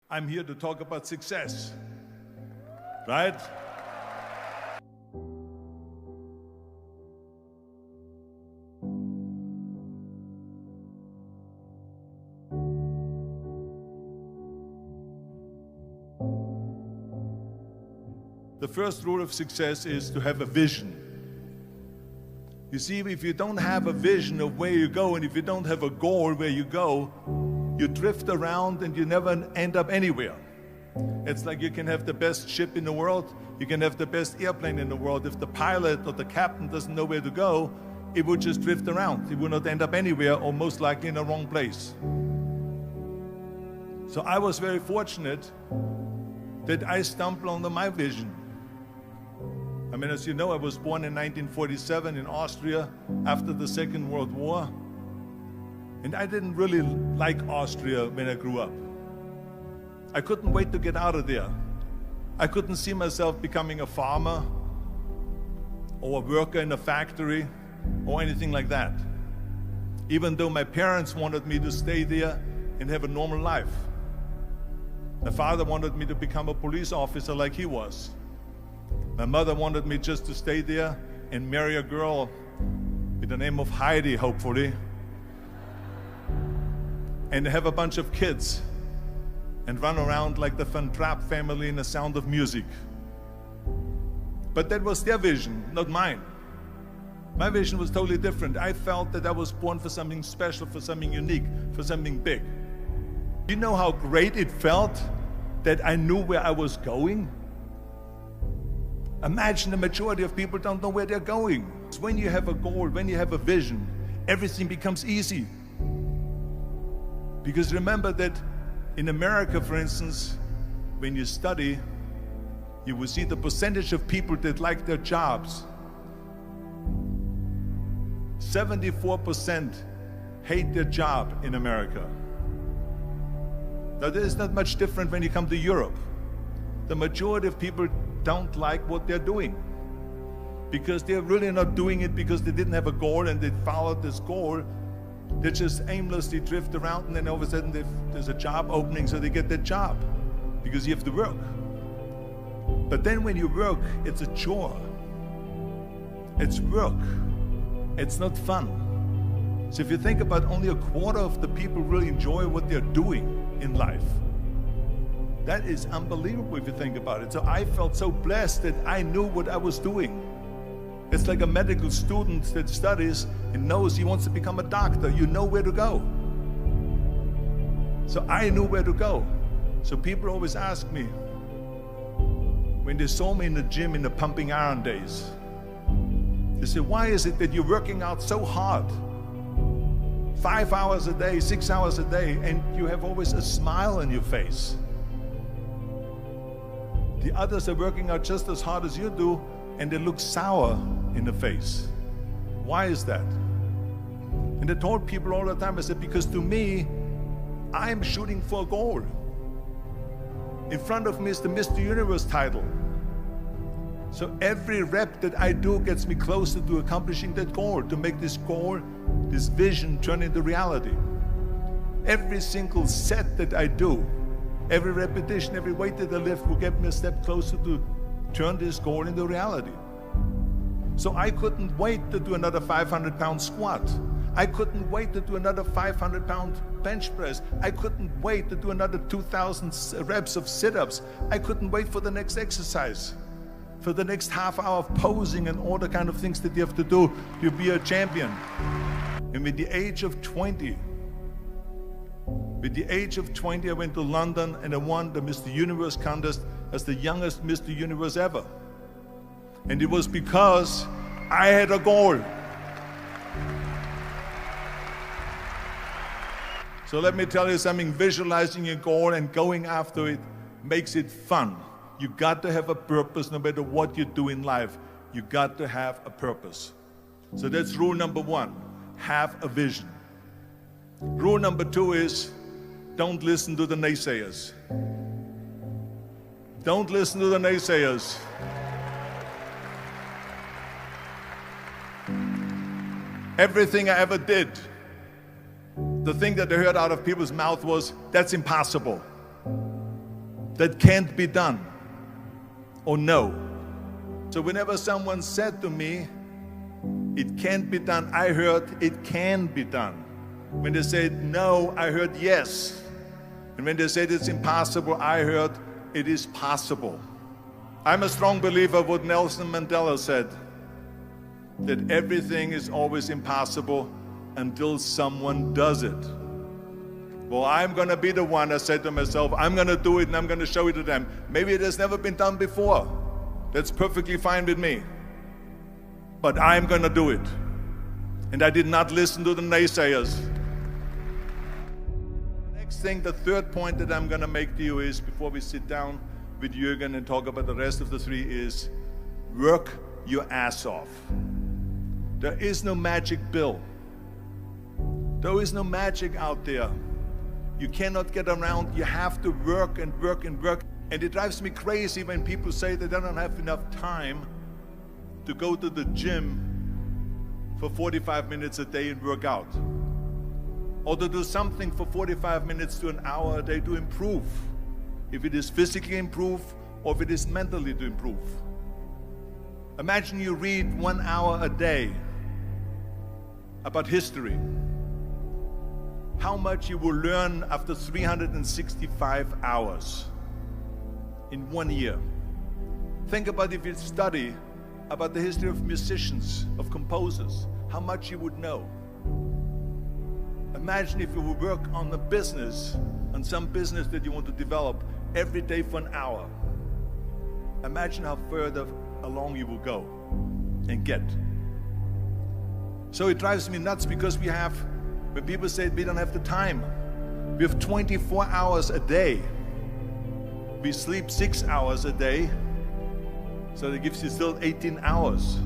I'm here to talk about success, right? The first rule of success is to have a vision. You see, if you don't have a vision of where you go, and if you don't have a goal where you go, you drift around and you never end up anywhere. It's like you can have the best ship in the world, you can have the best airplane in the world. If the pilot or the captain doesn't know where to go, it would just drift around. It would not end up anywhere, or most likely in the wrong place. So I was very fortunate that I stumbled onto my vision. I mean, as you know, I was born in 1947 in Austria after the Second World War. And I didn't really like Austria when I grew up. I couldn't wait to get out of there. I couldn't see myself becoming a farmer or a worker in a factory or anything like that. Even though my parents wanted me to stay there and have a normal life. My father wanted me to become a police officer like he was. My mother wanted me just to stay there and marry a girl with the name of Heidi, hopefully, and have a bunch of kids and run around like the Van Trapp family in The Sound of Music. But that was their vision, not mine. My vision was totally different. I felt that I was born for something special, for something unique, for something big. Do you know how great it felt that I knew where I was going? Imagine the majority of people don't know where they're going. When you have a goal, when you have a vision, everything becomes easy. Because remember that in America, for instance, when you study, you will see the percentage of people that like their jobs. 74% hate their job in America. Now, there is not much different when you come to Europe. The majority of people don't like what they're doing because they're really not doing it because they didn't have a goal and they followed this goal. They just aimlessly drift around, and then all of a sudden there's a job opening, so they get that job because you have to work. But then when you work, it's a chore. It's work. It's not fun. So if you think about, only a quarter of the people really enjoy what they're doing in life. That is unbelievable if you think about it. So I felt so blessed that I knew what I was doing. It's like a medical student that studies and knows he wants to become a doctor. You know where to go. So I knew where to go. So people always ask me, when they saw me in the gym in the pumping iron days, they say, why is it that you're working out so hard? 5 hours a day, 6 hours a day, and you have always a smile on your face. The others are working out just as hard as you do, and they look sour in the face. Why is that? And I told people all the time, I said, because to me, I'm shooting for a goal. In front of me is the Mr. Universe title. So every rep that I do gets me closer to accomplishing that goal, to make this goal, this vision turn into reality. Every single set that I do, every repetition, every weight that I lift will get me a step closer to turn this goal into reality. So I couldn't wait to do another 500-pound squat. I couldn't wait to do another 500-pound bench press. I couldn't wait to do another 2,000 reps of sit-ups. I couldn't wait for the next exercise, for the next half hour of posing and all the kind of things that you have to do to be a champion. And with the age of 20, I went to London and I won the Mr. Universe contest as the youngest Mr. Universe ever. And it was because I had a goal. So let me tell you something, visualizing your goal and going after it makes it fun. You got to have a purpose no matter what you do in life. You got to have a purpose. So that's rule number one, have a vision. Rule number two is, don't listen to the naysayers. Don't listen to the naysayers. Everything I ever did, the thing that I heard out of people's mouth was, that's impossible. that can't be done or no. So whenever someone said to me, it can't be done, I heard it can be done. When they said no, I heard yes. And when they said it's impossible, I heard it is possible. I'm a strong believer of what Nelson Mandela said, that everything is always impossible until someone does it. Well, I'm going to be the one, I said to myself, I'm going to do it and I'm going to show it to them. Maybe it has never been done before. That's perfectly fine with me. But I'm going to do it. And I did not listen to the naysayers. The next thing, the third point that I'm going to make to you is, before we sit down with Jürgen and talk about the rest of the three, is work your ass off. There is no magic pill. There is no magic out there. You cannot get around. You have to work and work and work. And it drives me crazy when people say that they don't have enough time to go to the gym for 45 minutes a day and work out, or to do something for 45 minutes to an hour a day to improve, if it is physically improve or if it is mentally to improve. Imagine you read 1 hour a day about history. How much you will learn after 365 hours in 1 year. Think about if you study about the history of musicians, of composers, how much you would know. Imagine if you would work on a business, on some business that you want to develop every day for an hour. Imagine how further along you will go and get. So it drives me nuts because we have, when people say we don't have the time, we have 24 hours a day. We sleep 6 hours a day, so that gives you still 18 hours.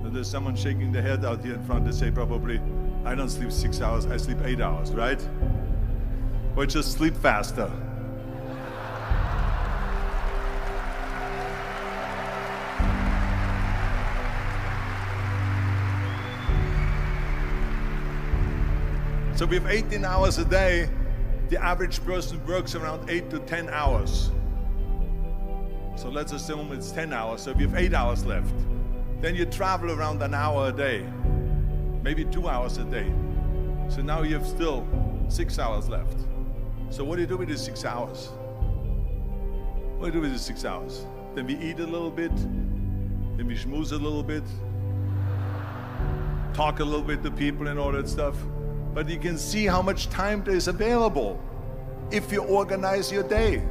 And there's someone shaking their head out here in front to say probably, I don't sleep 6 hours, I sleep 8 hours, right? Or just sleep faster. So we have 18 hours a day. The average person works around 8 to 10 hours. So let's assume it's 10 hours, so we have 8 hours left. Then you travel around an hour a day, maybe 2 hours a day. So now you have still 6 hours left. So what do you do with these 6 hours? What do you do with these 6 hours? Then we eat a little bit, then we schmooze a little bit, talk a little bit to people and all that stuff. But you can see how much time there is available if you organize your day.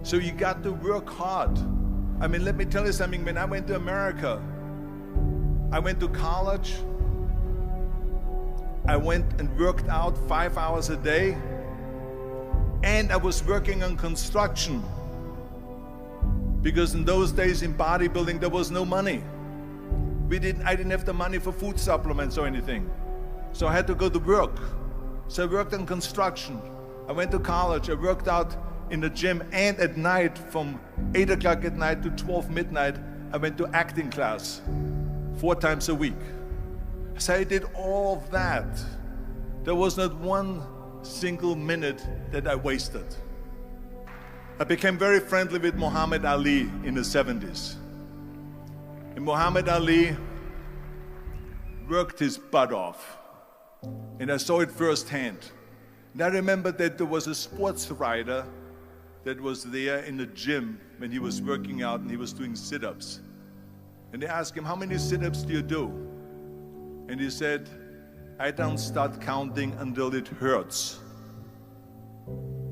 So you got to work hard. I mean, let me tell you something. When I went to America, I went to college. I went and worked out 5 hours a day. And I was working on construction. Because in those days in bodybuilding, there was no money. I didn't have the money for food supplements or anything. So I had to go to work. So I worked on construction. I went to college. I worked out in the gym, and at night from 8 o'clock at night to 12 midnight, I went to acting class 4 times a week. So I did all of that. There was not one single minute that I wasted. I became very friendly with Muhammad Ali in the 70s. And Muhammad Ali worked his butt off. And I saw it firsthand. And I remember that there was a sports writer that was there in the gym when he was working out and he was doing sit-ups. And they asked him, how many sit-ups do you do? And he said, I don't start counting until it hurts.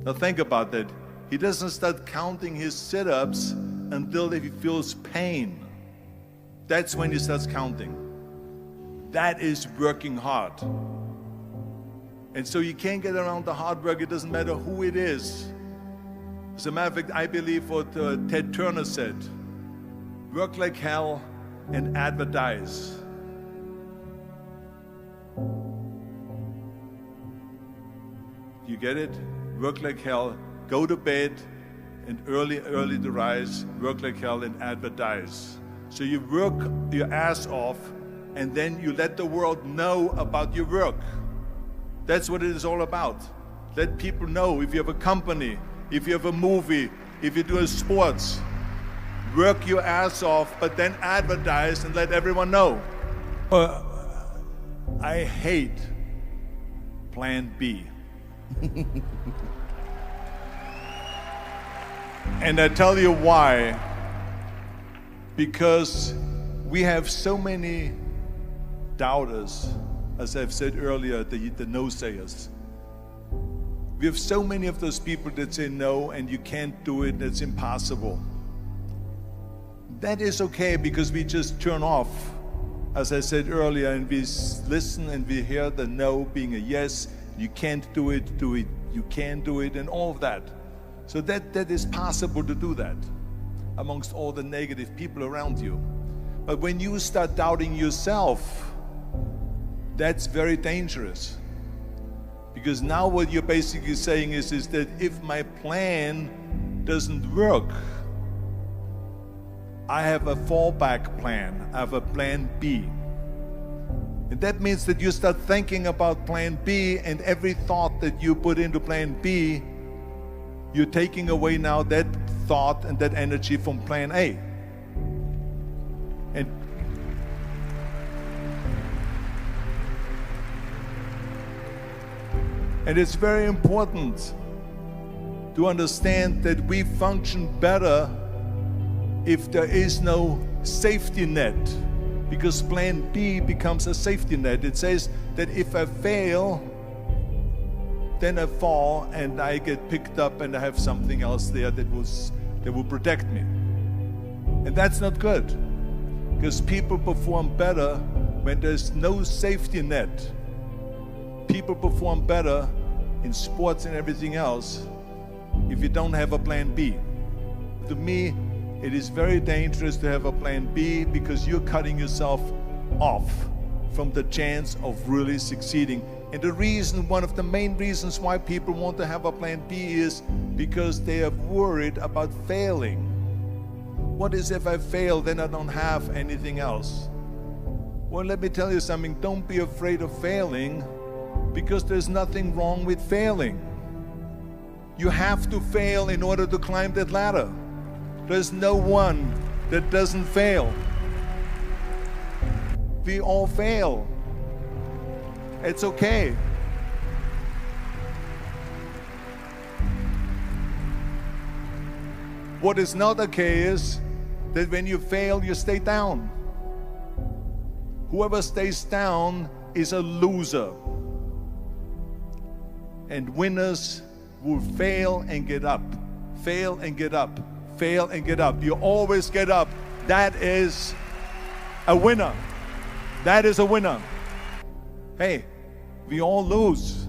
Now think about that. He doesn't start counting his sit-ups until he feels pain. That's when he starts counting. That is working hard. And so you can't get around the hard work. It doesn't matter who it is. As a matter of fact, I believe what Ted Turner said, work like hell and advertise. You get it? Work like hell, go to bed, and early to rise, work like hell and advertise. So you work your ass off, and then you let the world know about your work. That's what it is all about. Let people know. If you have a company, if you have a movie, if you do sports, work your ass off, but then advertise and let everyone know. I hate Plan B. And I tell you why. Because we have so many doubters, as I've said earlier, the no-sayers. We have so many of those people that say no and you can't do it, it's impossible. That is okay because we just turn off, as I said earlier, and we listen and we hear the no being a yes. You can't do it, you can do it, and all of that. So that is possible to do that amongst all the negative people around you. But when you start doubting yourself, that's very dangerous. Because now what you're basically saying is that if my plan doesn't work, I have a fallback plan, I have a plan B. And that means that you start thinking about plan B, and every thought that you put into plan B, you're taking away now that thought and that energy from plan A. And it's very important to understand that we function better if there is no safety net, because plan B becomes a safety net. It says that if I fail, then I fall and I get picked up and I have something else there that will protect me. And that's not good, because people perform better when there's no safety net. People perform better in sports and everything else if you don't have a plan B. To me, it is very dangerous to have a plan B, because you're cutting yourself off from the chance of really succeeding. And the reason, one of the main reasons why people want to have a plan B is because they are worried about failing. What is if I fail, then I don't have anything else? Well, let me tell you something, don't be afraid of failing, because there's nothing wrong with failing. You have to fail in order to climb that ladder. There's no one that doesn't fail. We all fail. It's okay. What is not okay is that when you fail, you stay down. Whoever stays down is a loser. And winners will fail and get up, fail and get up, fail and get up. You always get up. That is a winner. That is a winner. Hey, we all lose.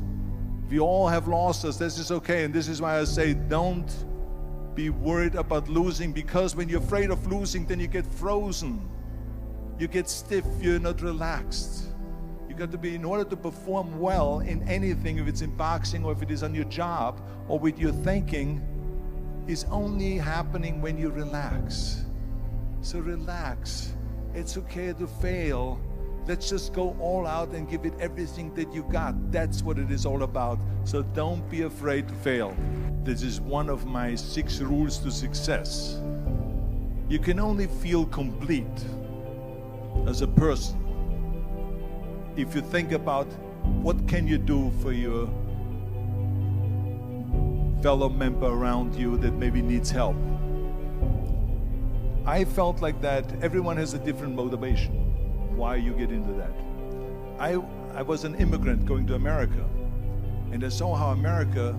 We all have losses. This is okay. And this is why I say don't be worried about losing, because when you're afraid of losing, then you get frozen. You get stiff. You're not relaxed. You got to be, in order to perform well in anything, if it's in boxing or if it is on your job or with your thinking, is only happening when you relax. So relax. It's okay to fail. Let's just go all out and give it everything that you got. That's what it is all about. So don't be afraid to fail. This is one of my 6 rules to success. You can only feel complete as a person if you think about what can you do for your fellow member around you that maybe needs help. I felt like that. Everyone has a different motivation why you get into that. I was an immigrant going to America, and I saw how America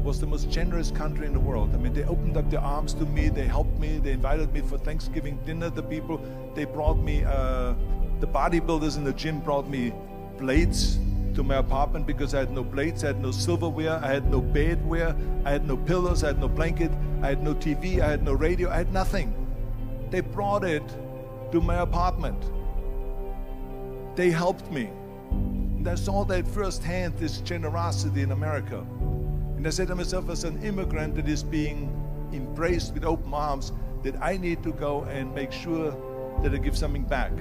was the most generous country in the world. I mean, they opened up their arms to me, they helped me, they invited me for Thanksgiving dinner. The people, they brought me, the bodybuilders in the gym brought me plates to my apartment because I had no plates, I had no silverware, I had no bedware, I had no pillows, I had no blanket, I had no TV, I had no radio, I had nothing. They brought it to my apartment. They helped me. And I saw that firsthand, this generosity in America. And I said to myself, as an immigrant that is being embraced with open arms, that I need to go and make sure that I give something back.